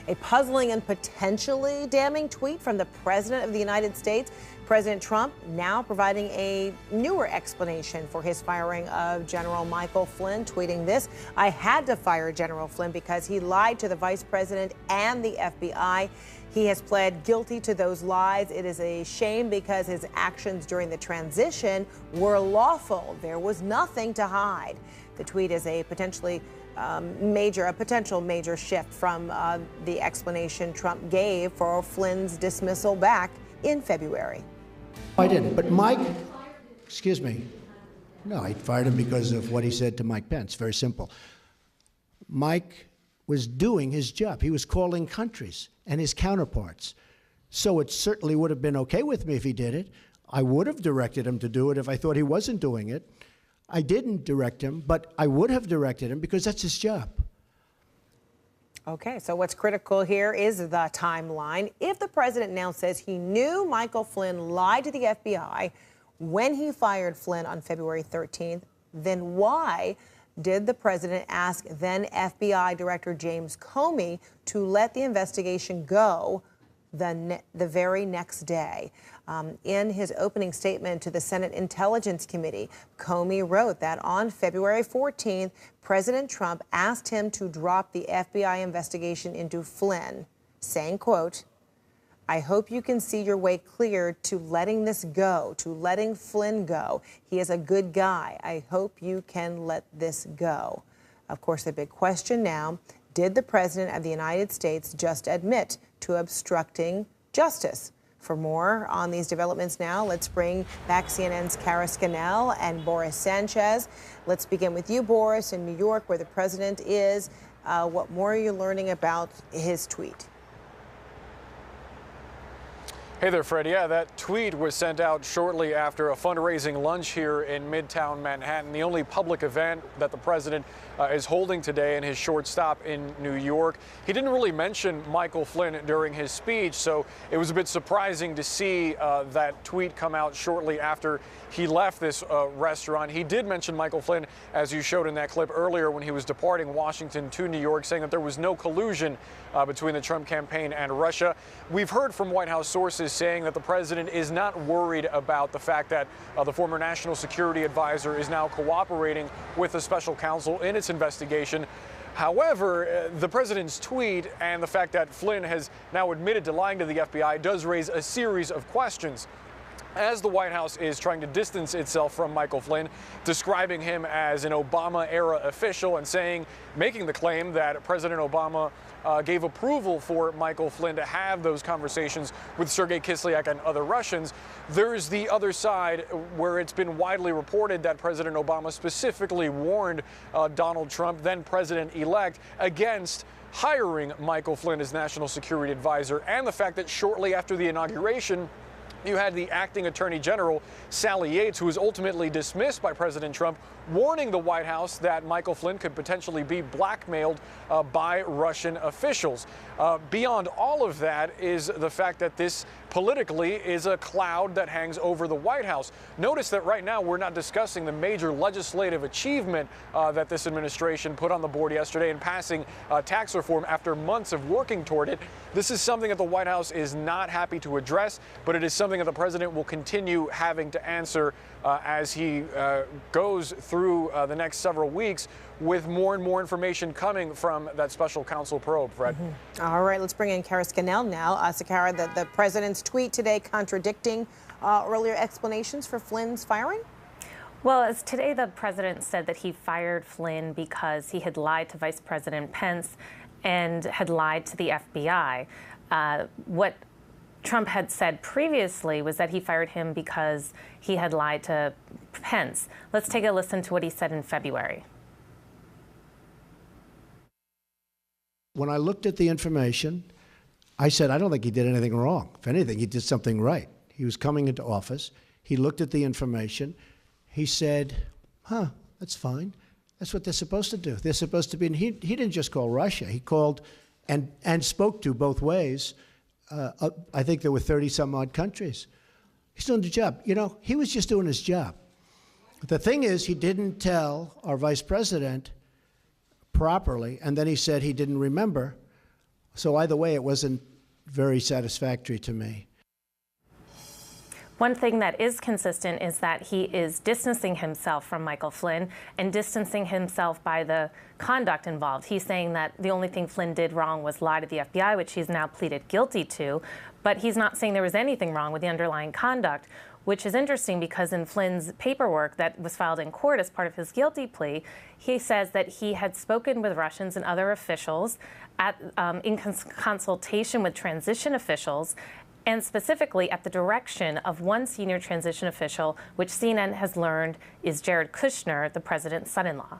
A puzzling and potentially damning tweet from the President of the United States. President Trump now providing a newer explanation for his firing of General Michael Flynn, tweeting this: "I had to fire General Flynn because he lied to the Vice President and the FBI. He has pled guilty to those lies. It is a shame because his actions during the transition were lawful. There was nothing to hide." The tweet is a potential major shift from the explanation Trump gave for Flynn's dismissal back in February. I didn't, but Mike, excuse me, no, I fired him because of what he said to Mike Pence. Very simple. Mike was doing his job. He was calling countries and his counterparts. So it certainly would have been okay with me if he did it. I would have directed him to do it if I thought he wasn't doing it. I didn't direct him, but I would have directed him because that's his job. Okay, so what's critical here is the timeline. If the president now says he knew Michael Flynn lied to the FBI when he fired Flynn on February 13th, then why did the president ask then FBI Director James Comey to let the investigation go the very next day? In his opening statement to the Senate Intelligence Committee, Comey wrote that on February 14th, President Trump asked him to drop the FBI investigation into Flynn, saying, quote, "I hope you can see your way clear to letting this go, to letting Flynn go. He is a good guy. I hope you can let this go." Of course, the big question now, did the President of the United States just admit to obstructing justice? For more on these developments now, let's bring back CNN's Kara Scannell and Boris Sanchez. Let's begin with you, Boris, in New York, where the president is. What more are you learning about his tweet? Hey there, Fred. Yeah, that tweet was sent out shortly after a fundraising lunch here in Midtown Manhattan, the only public event that the president is holding today in his short stop in New York. He didn't really mention Michael Flynn during his speech, so it was a bit surprising to see that tweet come out shortly after he left this restaurant. He did mention Michael Flynn, as you showed in that clip earlier, when he was departing Washington to New York, saying that there was no collusion between the Trump campaign and Russia. We've heard from White House sources saying that the president is not worried about the fact that the former national security advisor is now cooperating with the special counsel in its investigation. However, the president's tweet and the fact that Flynn has now admitted to lying to the FBI does raise a series of questions, as the White House is trying to distance itself from Michael Flynn, describing him as an Obama-era official and making the claim that President Obama gave approval for Michael Flynn to have those conversations with Sergei Kislyak and other Russians. There's the other side, where it's been widely reported that President Obama specifically warned Donald Trump, then president-elect, against hiring Michael Flynn as national security advisor, and the fact that shortly after the inauguration, you had the acting attorney general, Sally Yates, who was ultimately dismissed by President Trump, warning the White House that Michael Flynn could potentially be blackmailed by Russian officials. Beyond all of that is the fact that this politically is a cloud that hangs over the White House. Notice that right now we're not discussing the major legislative achievement that this administration put on the board yesterday in passing tax reform after months of working toward it. This is something that the White House is not happy to address, but it is something that the president will continue having to answer as he goes through the next several weeks, with more and more information coming from that special counsel probe, Fred. All right, let's bring in Kara Scannell now. So, Kara, the president's tweet today contradicting earlier explanations for Flynn's firing? Well, as today the president said that he fired Flynn because he had lied to Vice President Pence and had lied to the FBI. What Trump had said previously was that he fired him because he had lied to Pence. Let's take a listen to what he said in February. When I looked at the information, I said, I don't think he did anything wrong. If anything, he did something right. He was coming into office. He looked at the information. He said, that's fine. That's what they're supposed to do. They're supposed to be, and he didn't just call Russia. He called and spoke to both ways. I think there were 30-some odd countries. He's doing the job. You know, he was just doing his job. The thing is, he didn't tell our vice president properly, and then he said he didn't remember. So either way, it wasn't very satisfactory to me. One thing that is consistent is that he is distancing himself from Michael Flynn and distancing himself by the conduct involved. He's saying that the only thing Flynn did wrong was lie to the FBI, which he's now pleaded guilty to, but he's not saying there was anything wrong with the underlying conduct, which is interesting because in Flynn's paperwork that was filed in court as part of his guilty plea, he says that he had spoken with Russians and other officials in consultation with transition officials, and specifically at the direction of one senior transition official, which CNN has learned is Jared Kushner, the president's son-in-law.